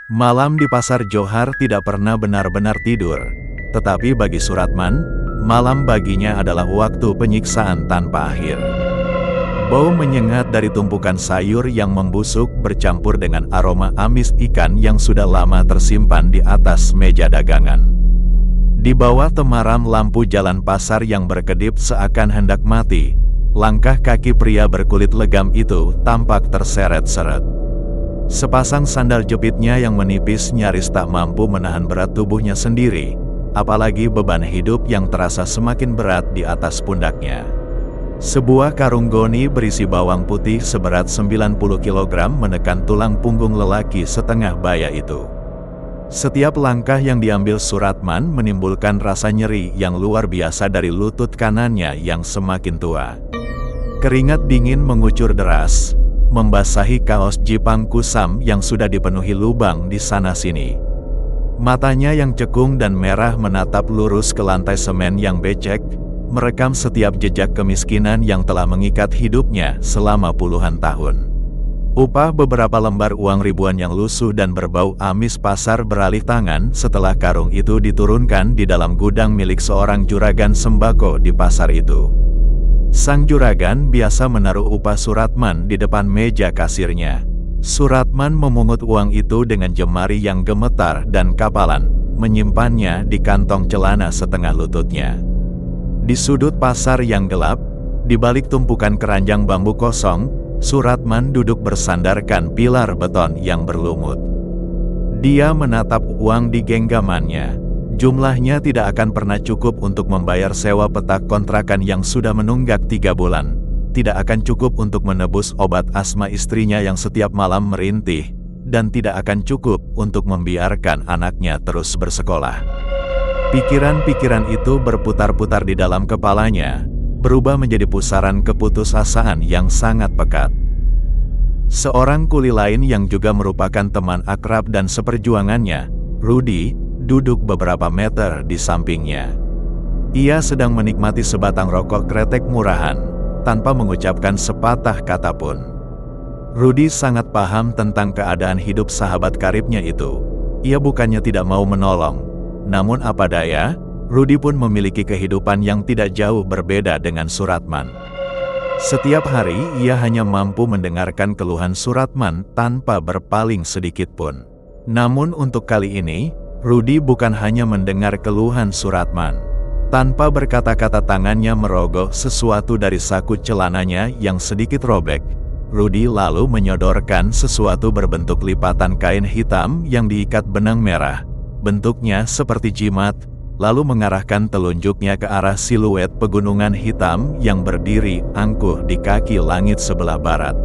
Malam di Pasar Johar tidak pernah benar-benar tidur. Tetapi bagi Suratman, malam baginya adalah waktu penyiksaan tanpa akhir. Bau menyengat dari tumpukan sayur yang membusuk bercampur dengan aroma amis ikan yang sudah lama tersimpan di atas meja dagangan. Di bawah temaram lampu jalan pasar yang berkedip seakan hendak mati, langkah kaki pria berkulit legam itu tampak terseret-seret. Sepasang sandal jepitnya yang menipis nyaris tak mampu menahan berat tubuhnya sendiri, apalagi beban hidup yang terasa semakin berat di atas pundaknya. Sebuah karung goni berisi bawang putih seberat 90 kg menekan tulang punggung lelaki setengah baya itu. Setiap langkah yang diambil Suratman menimbulkan rasa nyeri yang luar biasa dari lutut kanannya yang semakin tua. Keringat dingin mengucur deras, membasahi kaos jipang kusam yang sudah dipenuhi lubang di sana-sini. Matanya yang cekung dan merah menatap lurus ke lantai semen yang becek, merekam setiap jejak kemiskinan yang telah mengikat hidupnya selama puluhan tahun. Upah beberapa lembar uang ribuan yang lusuh dan berbau amis pasar beralih tangan setelah karung itu diturunkan di dalam gudang milik seorang juragan sembako di pasar itu. Sang juragan biasa menaruh upah Suratman di depan meja kasirnya. Suratman memungut uang itu dengan jemari yang gemetar dan kapalan, menyimpannya di kantong celana setengah lututnya. Di sudut pasar yang gelap, di balik tumpukan keranjang bambu kosong, Suratman duduk bersandarkan pilar beton yang berlumut. Dia menatap uang di genggamannya. Jumlahnya tidak akan pernah cukup untuk membayar sewa petak kontrakan yang sudah menunggak 3 bulan. Tidak akan cukup untuk menebus obat asma istrinya yang setiap malam merintih. Dan tidak akan cukup untuk membiarkan anaknya terus bersekolah. Pikiran-pikiran itu berputar-putar di dalam kepalanya, berubah menjadi pusaran keputusasaan yang sangat pekat. Seorang kuli lain yang juga merupakan teman akrab dan seperjuangannya, Rudy, duduk beberapa meter di sampingnya. Ia sedang menikmati sebatang rokok kretek murahan, tanpa mengucapkan sepatah kata pun. Rudy sangat paham tentang keadaan hidup sahabat karibnya itu. Ia bukannya tidak mau menolong, namun apa daya, Rudy pun memiliki kehidupan yang tidak jauh berbeda dengan Suratman. Setiap hari ia hanya mampu mendengarkan keluhan Suratman tanpa berpaling sedikit pun. Namun untuk kali ini, Rudy bukan hanya mendengar keluhan Suratman. Tanpa berkata-kata tangannya merogoh sesuatu dari saku celananya yang sedikit robek. Rudy lalu menyodorkan sesuatu berbentuk lipatan kain hitam yang diikat benang merah. Bentuknya seperti jimat, lalu mengarahkan telunjuknya ke arah siluet pegunungan hitam yang berdiri angkuh di kaki langit sebelah barat.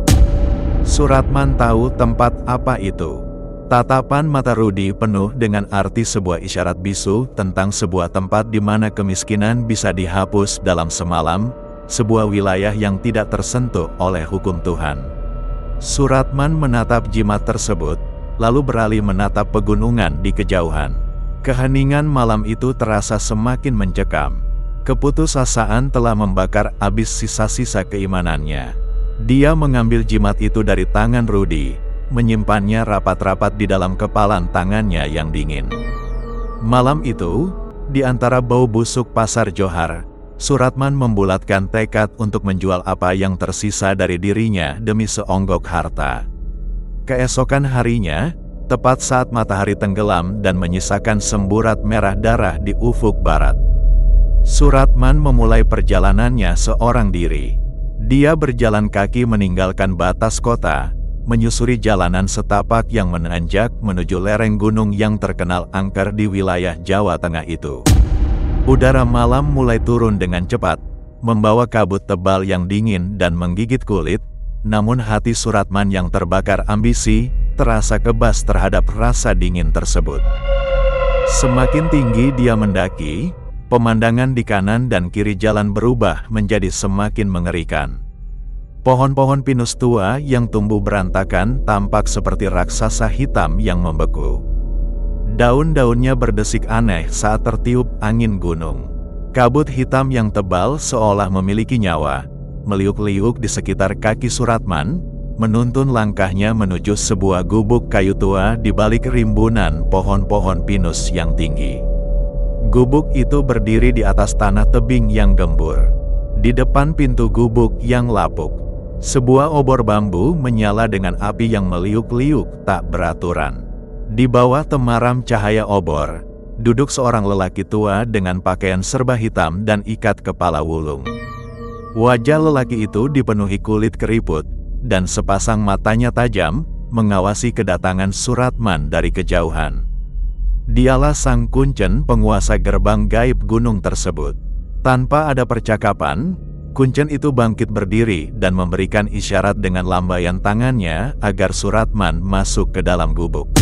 Suratman tahu tempat apa itu. Tatapan mata Rudy penuh dengan arti sebuah isyarat bisu tentang sebuah tempat di mana kemiskinan bisa dihapus dalam semalam, sebuah wilayah yang tidak tersentuh oleh hukum Tuhan. Suratman menatap jimat tersebut, lalu beralih menatap pegunungan di kejauhan. Keheningan malam itu terasa semakin mencekam. Keputusasaan telah membakar habis sisa-sisa keimanannya. Dia mengambil jimat itu dari tangan Rudy, menyimpannya rapat-rapat di dalam kepalan tangannya yang dingin. Malam itu, di antara bau busuk pasar Johar, Suratman membulatkan tekad untuk menjual apa yang tersisa dari dirinya demi seonggok harta. Keesokan harinya, tepat saat matahari tenggelam dan menyisakan semburat merah darah di ufuk barat, Suratman memulai perjalanannya seorang diri. Dia berjalan kaki meninggalkan batas kota, menyusuri jalanan setapak yang menanjak menuju lereng gunung yang terkenal angker di wilayah Jawa Tengah itu. Udara malam mulai turun dengan cepat, membawa kabut tebal yang dingin dan menggigit kulit, namun hati Suratman yang terbakar ambisi, terasa kebas terhadap rasa dingin tersebut. Semakin tinggi dia mendaki, pemandangan di kanan dan kiri jalan berubah menjadi semakin mengerikan. Pohon-pohon pinus tua yang tumbuh berantakan tampak seperti raksasa hitam yang membeku. Daun-daunnya berdesik aneh saat tertiup angin gunung. Kabut hitam yang tebal seolah memiliki nyawa, meliuk-liuk di sekitar kaki Suratman, menuntun langkahnya menuju sebuah gubuk kayu tua di balik rimbunan pohon-pohon pinus yang tinggi. Gubuk itu berdiri di atas tanah tebing yang gembur. Di depan pintu gubuk yang lapuk, sebuah obor bambu menyala dengan api yang meliuk-liuk tak beraturan. Di bawah temaram cahaya obor, duduk seorang lelaki tua dengan pakaian serba hitam dan ikat kepala wulung. Wajah lelaki itu dipenuhi kulit keriput, dan sepasang matanya tajam, mengawasi kedatangan Suratman dari kejauhan. Dialah Sang Kuncen, penguasa gerbang gaib gunung tersebut. Tanpa ada percakapan, Kuncen itu bangkit berdiri dan memberikan isyarat dengan lambaian tangannya agar Suratman masuk ke dalam gubuk.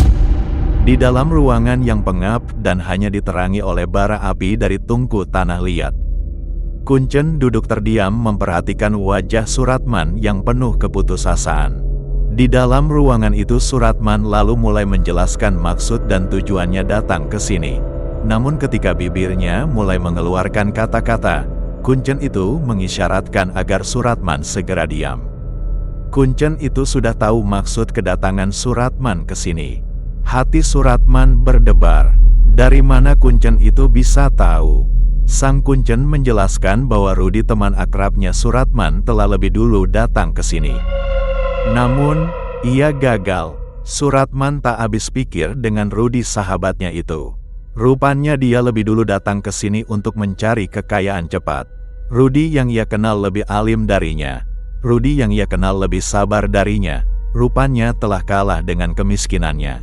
Di dalam ruangan yang pengap dan hanya diterangi oleh bara api dari tungku tanah liat, Kuncen duduk terdiam memperhatikan wajah Suratman yang penuh keputusasaan. Di dalam ruangan itu Suratman lalu mulai menjelaskan maksud dan tujuannya datang ke sini. Namun ketika bibirnya mulai mengeluarkan kata-kata, Kuncen itu mengisyaratkan agar Suratman segera diam. Kuncen itu sudah tahu maksud kedatangan Suratman ke sini. Hati Suratman berdebar. Dari mana Kuncen itu bisa tahu? Sang Kuncen menjelaskan bahwa Rudi, teman akrabnya Suratman, telah lebih dulu datang ke sini. Namun, ia gagal. Suratman tak habis pikir dengan Rudi, sahabatnya itu. Rupanya dia lebih dulu datang ke sini untuk mencari kekayaan cepat. Rudi yang ia kenal lebih alim darinya. Rudi yang ia kenal lebih sabar darinya. Rupanya telah kalah dengan kemiskinannya.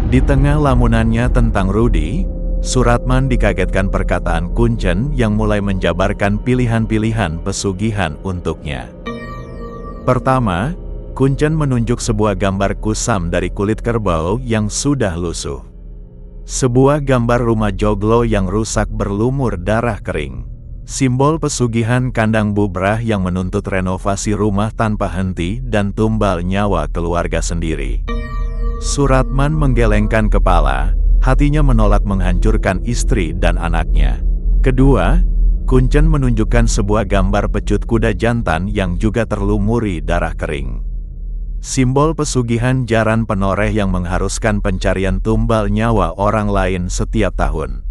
Di tengah lamunannya tentang Rudi, Suratman dikagetkan perkataan Kuncen yang mulai menjabarkan pilihan-pilihan pesugihan untuknya. Pertama, Kuncen menunjuk sebuah gambar kusam dari kulit kerbau yang sudah lusuh. Sebuah gambar rumah joglo yang rusak berlumur darah kering. Simbol pesugihan kandang bubrah yang menuntut renovasi rumah tanpa henti dan tumbal nyawa keluarga sendiri. Suratman menggelengkan kepala. Hatinya menolak menghancurkan istri dan anaknya. Kedua, Kuncen menunjukkan sebuah gambar pecut kuda jantan yang juga terlumuri darah kering. Simbol pesugihan jaran penoreh yang mengharuskan pencarian tumbal nyawa orang lain setiap tahun.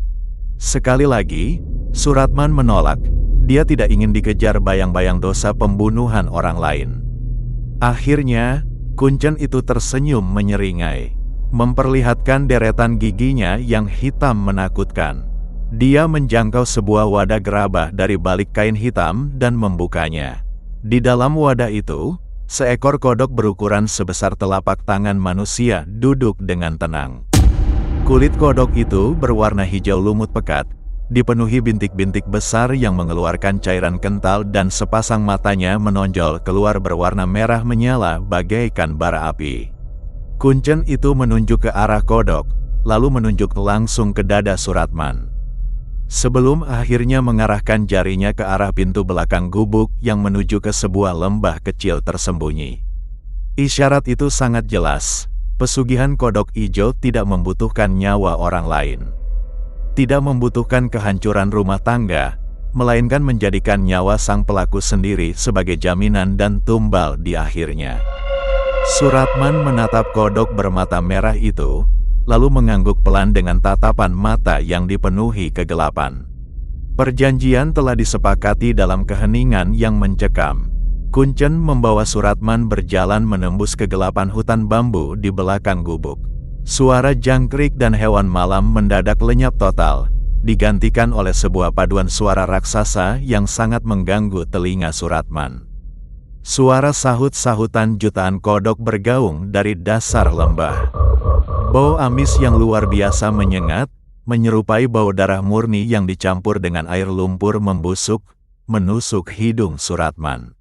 Sekali lagi, Suratman menolak. Dia tidak ingin dikejar bayang-bayang dosa pembunuhan orang lain. Akhirnya, Kuncen itu tersenyum menyeringai, memperlihatkan deretan giginya yang hitam menakutkan. Dia menjangkau sebuah wadah gerabah dari balik kain hitam dan membukanya. Di dalam wadah itu, seekor kodok berukuran sebesar telapak tangan manusia duduk dengan tenang. Kulit kodok itu berwarna hijau lumut pekat, dipenuhi bintik-bintik besar yang mengeluarkan cairan kental, dan sepasang matanya menonjol keluar berwarna merah menyala bagaikan bara api. Kuncen itu menunjuk ke arah kodok, lalu menunjuk langsung ke dada Suratman. Sebelum akhirnya mengarahkan jarinya ke arah pintu belakang gubuk yang menuju ke sebuah lembah kecil tersembunyi. Isyarat itu sangat jelas. Pesugihan kodok ijo tidak membutuhkan nyawa orang lain. Tidak membutuhkan kehancuran rumah tangga, melainkan menjadikan nyawa sang pelaku sendiri sebagai jaminan dan tumbal di akhirnya. Suratman menatap kodok bermata merah itu, lalu mengangguk pelan dengan tatapan mata yang dipenuhi kegelapan. Perjanjian telah disepakati dalam keheningan yang mencekam. Kuncen membawa Suratman berjalan menembus kegelapan hutan bambu di belakang gubuk. Suara jangkrik dan hewan malam mendadak lenyap total, digantikan oleh sebuah paduan suara raksasa yang sangat mengganggu telinga Suratman. Suara sahut-sahutan jutaan kodok bergaung dari dasar lembah. Bau amis yang luar biasa menyengat, menyerupai bau darah murni yang dicampur dengan air lumpur membusuk, menusuk hidung Suratman.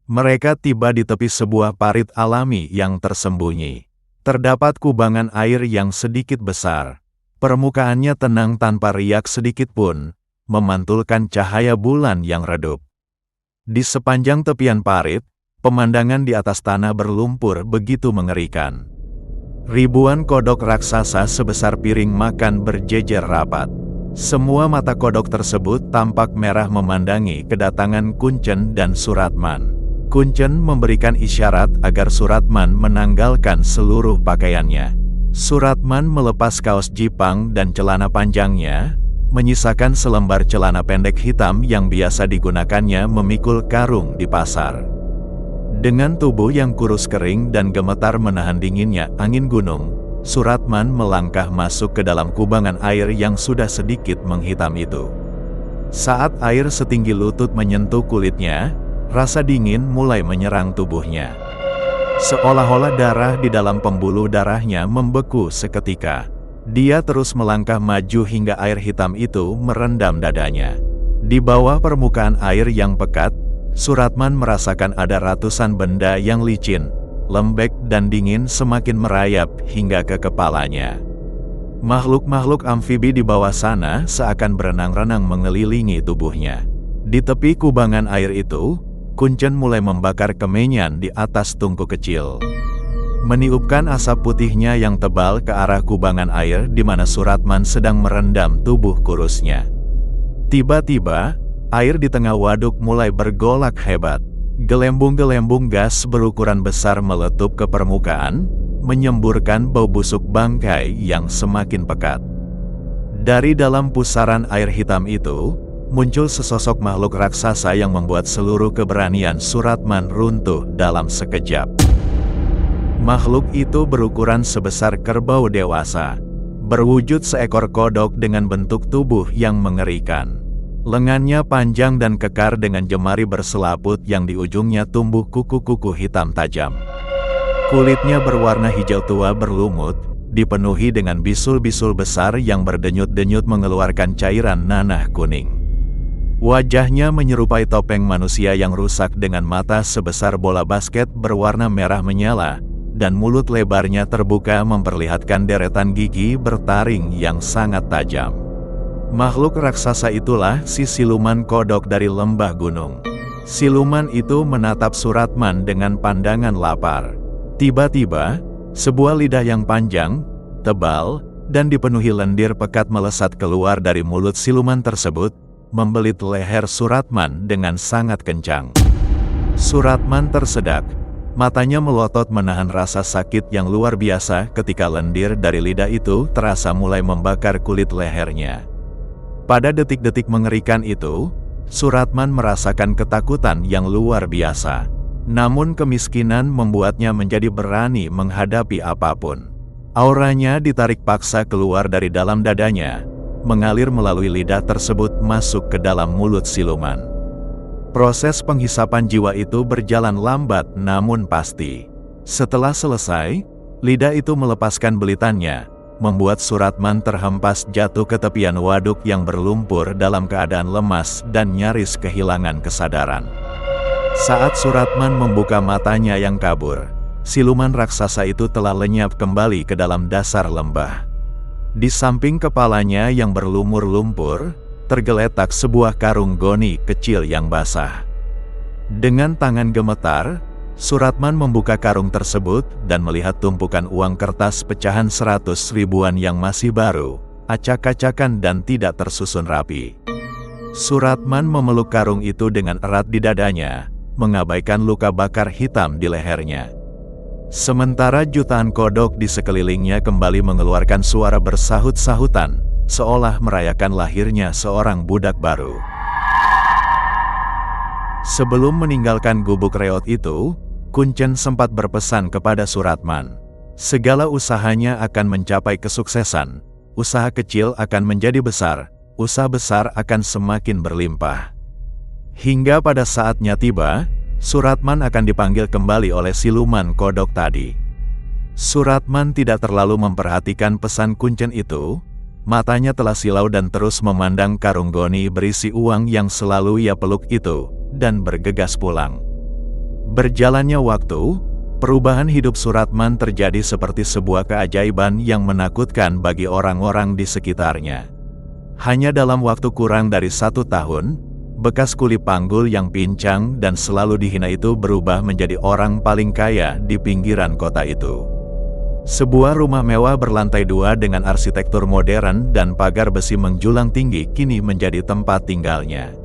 Mereka tiba di tepi sebuah parit alami yang tersembunyi. Terdapat kubangan air yang sedikit besar. Permukaannya tenang tanpa riak sedikit pun, memantulkan cahaya bulan yang redup. Di sepanjang tepian parit, pemandangan di atas tanah berlumpur begitu mengerikan. Ribuan kodok raksasa sebesar piring makan berjejer rapat. Semua mata kodok tersebut tampak merah memandangi kedatangan Kuncen dan Suratman. Kuncen memberikan isyarat agar Suratman menanggalkan seluruh pakaiannya. Suratman melepas kaos jipang dan celana panjangnya, menyisakan selembar celana pendek hitam yang biasa digunakannya memikul karung di pasar. Dengan tubuh yang kurus kering dan gemetar menahan dinginnya angin gunung, Suratman melangkah masuk ke dalam kubangan air yang sudah sedikit menghitam itu. Saat air setinggi lutut menyentuh kulitnya, rasa dingin mulai menyerang tubuhnya. Seolah-olah darah di dalam pembuluh darahnya membeku seketika. Dia terus melangkah maju hingga air hitam itu merendam dadanya. Di bawah permukaan air yang pekat, Suratman merasakan ada ratusan benda yang licin, lembek dan dingin semakin merayap hingga ke kepalanya. Makhluk-makhluk amfibi di bawah sana seakan berenang-renang mengelilingi tubuhnya. Di tepi kubangan air itu, Kuncen mulai membakar kemenyan di atas tungku kecil. Meniupkan asap putihnya yang tebal ke arah kubangan air di mana Suratman sedang merendam tubuh kurusnya. Tiba-tiba, air di tengah waduk mulai bergolak hebat. Gelembung-gelembung gas berukuran besar meletup ke permukaan, menyemburkan bau busuk bangkai yang semakin pekat. Dari dalam pusaran air hitam itu, muncul sesosok makhluk raksasa yang membuat seluruh keberanian Suratman runtuh dalam sekejap. Makhluk itu berukuran sebesar kerbau dewasa, berwujud seekor kodok dengan bentuk tubuh yang mengerikan. Lengannya panjang dan kekar dengan jemari berselaput yang di ujungnya tumbuh kuku-kuku hitam tajam. Kulitnya berwarna hijau tua berlumut, dipenuhi dengan bisul-bisul besar yang berdenyut-denyut mengeluarkan cairan nanah kuning. Wajahnya menyerupai topeng manusia yang rusak dengan mata sebesar bola basket berwarna merah menyala, dan mulut lebarnya terbuka memperlihatkan deretan gigi bertaring yang sangat tajam. Makhluk raksasa itulah si siluman kodok dari lembah gunung. Siluman itu menatap Suratman dengan pandangan lapar. Tiba-tiba, sebuah lidah yang panjang, tebal, dan dipenuhi lendir pekat melesat keluar dari mulut siluman tersebut, membelit leher Suratman dengan sangat kencang. Suratman tersedak, matanya melotot menahan rasa sakit yang luar biasa ketika lendir dari lidah itu terasa mulai membakar kulit lehernya. Pada detik-detik mengerikan itu, Suratman merasakan ketakutan yang luar biasa. Namun kemiskinan membuatnya menjadi berani menghadapi apapun. Auranya ditarik paksa keluar dari dalam dadanya, mengalir melalui lidah tersebut masuk ke dalam mulut siluman. Proses penghisapan jiwa itu berjalan lambat namun pasti. Setelah selesai, lidah itu melepaskan belitannya, membuat Suratman terhempas jatuh ke tepian waduk yang berlumpur dalam keadaan lemas dan nyaris kehilangan kesadaran. Saat Suratman membuka matanya yang kabur, siluman raksasa itu telah lenyap kembali ke dalam dasar lembah. Di samping kepalanya yang berlumur lumpur, tergeletak sebuah karung goni kecil yang basah. Dengan tangan gemetar, Suratman membuka karung tersebut dan melihat tumpukan uang kertas pecahan 100 ribuan yang masih baru, acak-acakan dan tidak tersusun rapi. Suratman memeluk karung itu dengan erat di dadanya, mengabaikan luka bakar hitam di lehernya. Sementara jutaan kodok di sekelilingnya kembali mengeluarkan suara bersahut-sahutan, seolah merayakan lahirnya seorang budak baru. Sebelum meninggalkan gubuk reot itu, Kuncen sempat berpesan kepada Suratman. Segala usahanya akan mencapai kesuksesan, usaha kecil akan menjadi besar, usaha besar akan semakin berlimpah. Hingga pada saatnya tiba, Suratman akan dipanggil kembali oleh siluman kodok tadi. Suratman tidak terlalu memperhatikan pesan Kuncen itu. Matanya telah silau dan terus memandang karung goni berisi uang yang selalu ia peluk itu, dan bergegas pulang. Berjalannya waktu, perubahan hidup Suratman terjadi seperti sebuah keajaiban yang menakutkan bagi orang-orang di sekitarnya. Hanya dalam waktu kurang dari 1 tahun, bekas kuli panggul yang pincang dan selalu dihina itu berubah menjadi orang paling kaya di pinggiran kota itu. Sebuah rumah mewah berlantai 2 dengan arsitektur modern dan pagar besi menjulang tinggi kini menjadi tempat tinggalnya.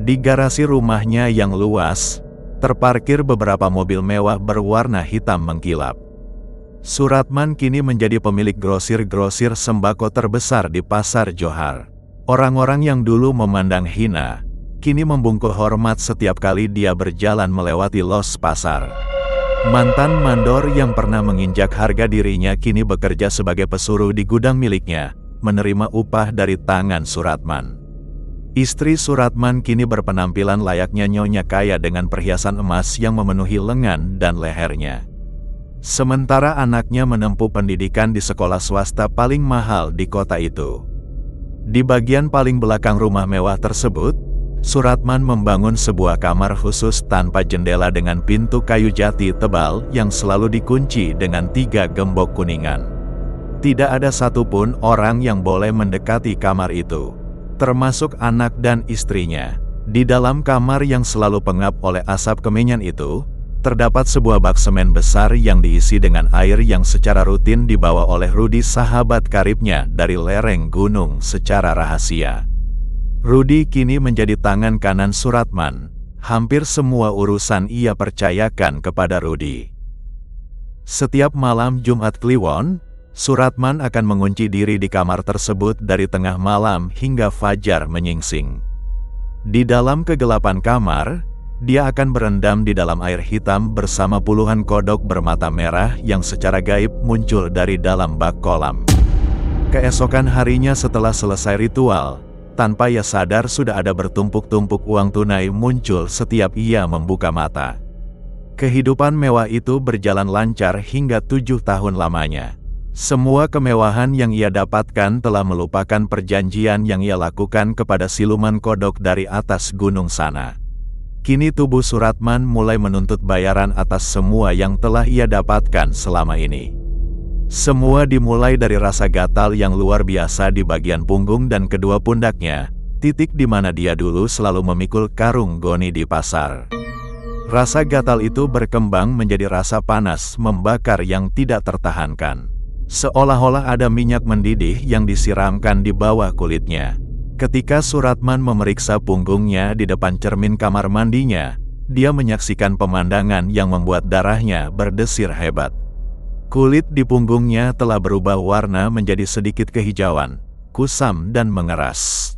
Di garasi rumahnya yang luas, terparkir beberapa mobil mewah berwarna hitam mengkilap. Suratman kini menjadi pemilik grosir-grosir sembako terbesar di Pasar Johar. Orang-orang yang dulu memandang hina, kini membungkuk hormat setiap kali dia berjalan melewati los pasar. Mantan mandor yang pernah menginjak harga dirinya kini bekerja sebagai pesuruh di gudang miliknya, menerima upah dari tangan Suratman. Istri Suratman kini berpenampilan layaknya nyonya kaya dengan perhiasan emas yang memenuhi lengan dan lehernya. Sementara anaknya menempuh pendidikan di sekolah swasta paling mahal di kota itu. Di bagian paling belakang rumah mewah tersebut, Suratman membangun sebuah kamar khusus tanpa jendela dengan pintu kayu jati tebal yang selalu dikunci dengan 3 gembok kuningan. Tidak ada satupun orang yang boleh mendekati kamar itu, termasuk anak dan istrinya. Di dalam kamar yang selalu pengap oleh asap kemenyan itu, terdapat sebuah bak semen besar yang diisi dengan air yang secara rutin dibawa oleh Rudi, sahabat karibnya dari lereng gunung, secara rahasia. Rudi kini menjadi tangan kanan Suratman. Hampir semua urusan ia percayakan kepada Rudi. Setiap malam Jumat Kliwon, Suratman akan mengunci diri di kamar tersebut dari tengah malam hingga fajar menyingsing. Di dalam kegelapan kamar, dia akan berendam di dalam air hitam bersama puluhan kodok bermata merah yang secara gaib muncul dari dalam bak kolam. Keesokan harinya setelah selesai ritual, tanpa ia sadar sudah ada bertumpuk-tumpuk uang tunai muncul setiap ia membuka mata. Kehidupan mewah itu berjalan lancar hingga 7 tahun lamanya. Semua kemewahan yang ia dapatkan telah melupakan perjanjian yang ia lakukan kepada siluman kodok dari atas gunung sana. Kini tubuh Suratman mulai menuntut bayaran atas semua yang telah ia dapatkan selama ini. Semua dimulai dari rasa gatal yang luar biasa di bagian punggung dan kedua pundaknya, titik di mana dia dulu selalu memikul karung goni di pasar. Rasa gatal itu berkembang menjadi rasa panas membakar yang tidak tertahankan. Seolah-olah ada minyak mendidih yang disiramkan di bawah kulitnya. Ketika Suratman memeriksa punggungnya di depan cermin kamar mandinya, dia menyaksikan pemandangan yang membuat darahnya berdesir hebat. Kulit di punggungnya telah berubah warna menjadi sedikit kehijauan, kusam dan mengeras,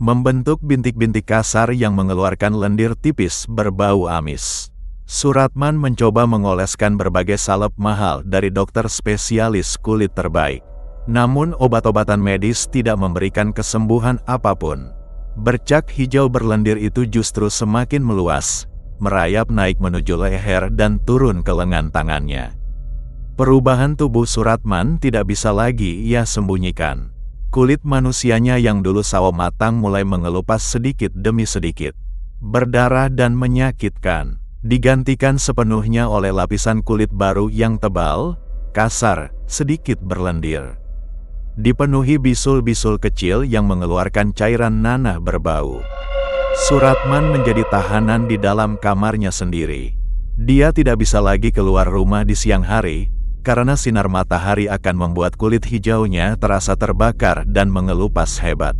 membentuk bintik-bintik kasar yang mengeluarkan lendir tipis berbau amis. Suratman mencoba mengoleskan berbagai salep mahal dari dokter spesialis kulit terbaik. Namun obat-obatan medis tidak memberikan kesembuhan apapun. Bercak hijau berlendir itu justru semakin meluas, merayap naik menuju leher dan turun ke lengan tangannya. Perubahan tubuh Suratman tidak bisa lagi ia sembunyikan. Kulit manusianya yang dulu sawo matang mulai mengelupas sedikit demi sedikit, berdarah dan menyakitkan, digantikan sepenuhnya oleh lapisan kulit baru yang tebal, kasar, sedikit berlendir, dipenuhi bisul-bisul kecil yang mengeluarkan cairan nanah berbau. Suratman menjadi tahanan di dalam kamarnya sendiri. Dia tidak bisa lagi keluar rumah di siang hari, karena sinar matahari akan membuat kulit hijaunya terasa terbakar dan mengelupas hebat.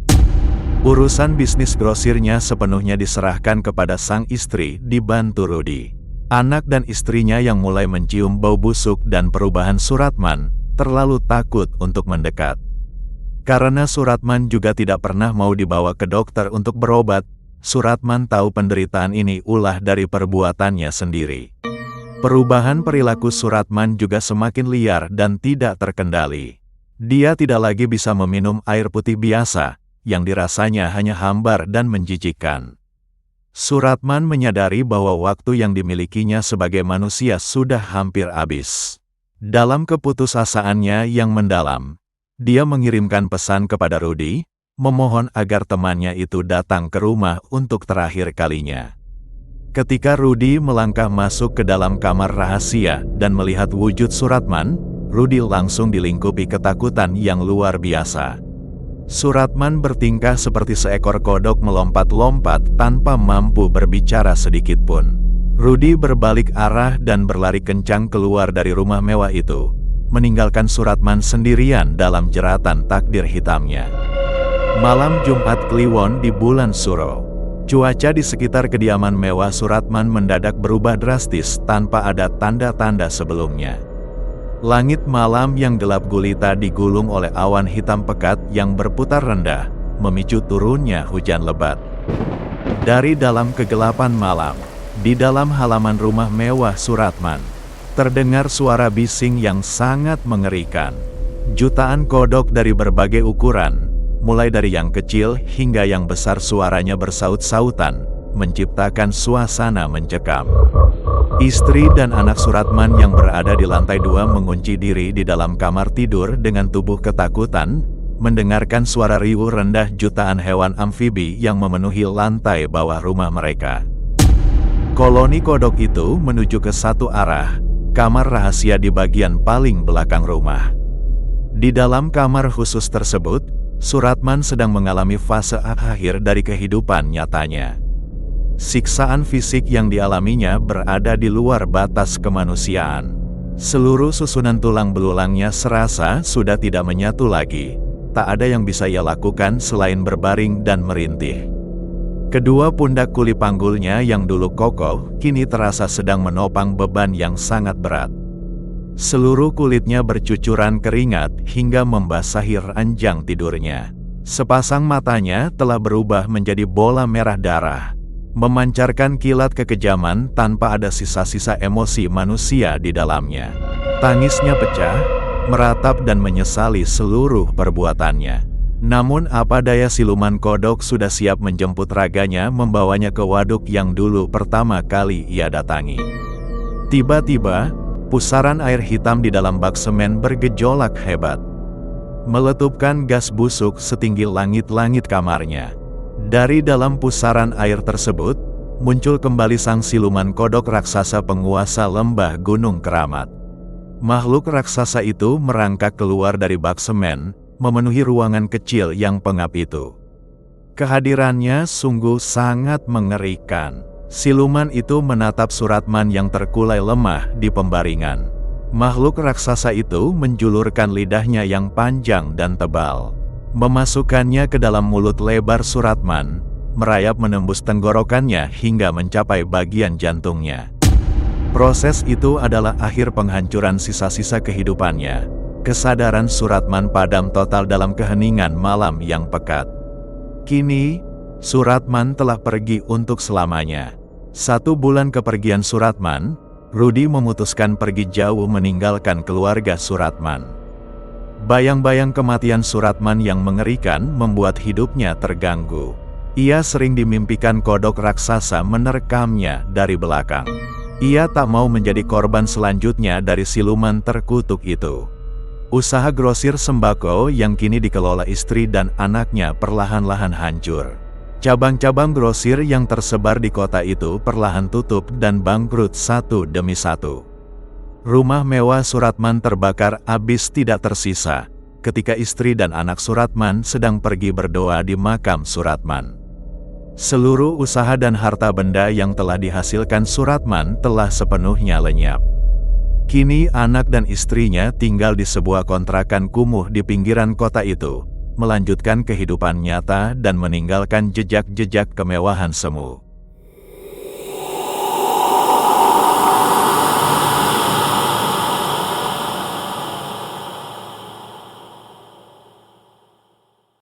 Urusan bisnis grosirnya sepenuhnya diserahkan kepada sang istri, dibantu Rudi. Anak dan istrinya yang mulai mencium bau busuk dan perubahan Suratman, terlalu takut untuk mendekat. Karena Suratman juga tidak pernah mau dibawa ke dokter untuk berobat, Suratman tahu penderitaan ini ulah dari perbuatannya sendiri. Perubahan perilaku Suratman juga semakin liar dan tidak terkendali. Dia tidak lagi bisa meminum air putih biasa, yang dirasanya hanya hambar dan menjijikkan. Suratman menyadari bahwa waktu yang dimilikinya sebagai manusia sudah hampir habis. Dalam keputusasaannya yang mendalam, dia mengirimkan pesan kepada Rudi, memohon agar temannya itu datang ke rumah untuk terakhir kalinya. Ketika Rudi melangkah masuk ke dalam kamar rahasia dan melihat wujud Suratman, Rudi langsung dilingkupi ketakutan yang luar biasa. Suratman bertingkah seperti seekor kodok melompat-lompat tanpa mampu berbicara sedikitpun. Rudi berbalik arah dan berlari kencang keluar dari rumah mewah itu, meninggalkan Suratman sendirian dalam jeratan takdir hitamnya. Malam Jumat Kliwon di bulan Suro. Cuaca di sekitar kediaman mewah Suratman mendadak berubah drastis tanpa ada tanda-tanda sebelumnya. Langit malam yang gelap gulita digulung oleh awan hitam pekat yang berputar rendah, memicu turunnya hujan lebat. Dari dalam kegelapan malam, di dalam halaman rumah mewah Suratman, terdengar suara bising yang sangat mengerikan. Jutaan kodok dari berbagai ukuran, mulai dari yang kecil hingga yang besar, suaranya bersaut-sautan, menciptakan suasana mencekam. Istri dan anak Suratman yang berada di lantai 2 mengunci diri di dalam kamar tidur dengan tubuh ketakutan, mendengarkan suara riuh rendah jutaan hewan amfibi yang memenuhi lantai bawah rumah mereka. Koloni kodok itu menuju ke satu arah, kamar rahasia di bagian paling belakang rumah. Di dalam kamar khusus tersebut, Suratman sedang mengalami fase akhir dari kehidupan nyatanya. Siksaan fisik yang dialaminya berada di luar batas kemanusiaan. Seluruh susunan tulang belulangnya serasa sudah tidak menyatu lagi. Tak ada yang bisa ia lakukan selain berbaring dan merintih. Kedua pundak kuli panggulnya yang dulu kokoh, kini terasa sedang menopang beban yang sangat berat. Seluruh kulitnya bercucuran keringat hingga membasahi ranjang tidurnya. Sepasang matanya telah berubah menjadi bola merah darah, memancarkan kilat kekejaman tanpa ada sisa-sisa emosi manusia di dalamnya. Tangisnya pecah, meratap dan menyesali seluruh perbuatannya. Namun apa daya, siluman kodok sudah siap menjemput raganya, membawanya ke waduk yang dulu pertama kali ia datangi. Tiba-tiba, pusaran air hitam di dalam bak semen bergejolak hebat, meletupkan gas busuk setinggi langit-langit kamarnya. Dari dalam pusaran air tersebut, muncul kembali sang siluman kodok raksasa penguasa lembah Gunung Keramat. Makhluk raksasa itu merangkak keluar dari bak semen, memenuhi ruangan kecil yang pengap itu. Kehadirannya sungguh sangat mengerikan. Siluman itu menatap Suratman yang terkulai lemah di pembaringan. Makhluk raksasa itu menjulurkan lidahnya yang panjang dan tebal, memasukkannya ke dalam mulut lebar Suratman, merayap menembus tenggorokannya hingga mencapai bagian jantungnya. Proses itu adalah akhir penghancuran sisa-sisa kehidupannya. Kesadaran Suratman padam total dalam keheningan malam yang pekat. Kini, Suratman telah pergi untuk selamanya. 1 bulan kepergian Suratman, Rudi memutuskan pergi jauh meninggalkan keluarga Suratman. Bayang-bayang kematian Suratman yang mengerikan membuat hidupnya terganggu. Ia sering dimimpikan kodok raksasa menerkamnya dari belakang. Ia tak mau menjadi korban selanjutnya dari siluman terkutuk itu. Usaha grosir sembako yang kini dikelola istri dan anaknya perlahan-lahan hancur. Cabang-cabang grosir yang tersebar di kota itu perlahan tutup dan bangkrut satu demi satu. Rumah mewah Suratman terbakar habis tidak tersisa, ketika istri dan anak Suratman sedang pergi berdoa di makam Suratman. Seluruh usaha dan harta benda yang telah dihasilkan Suratman telah sepenuhnya lenyap. Kini anak dan istrinya tinggal di sebuah kontrakan kumuh di pinggiran kota itu, melanjutkan kehidupan nyata dan meninggalkan jejak-jejak kemewahan semu.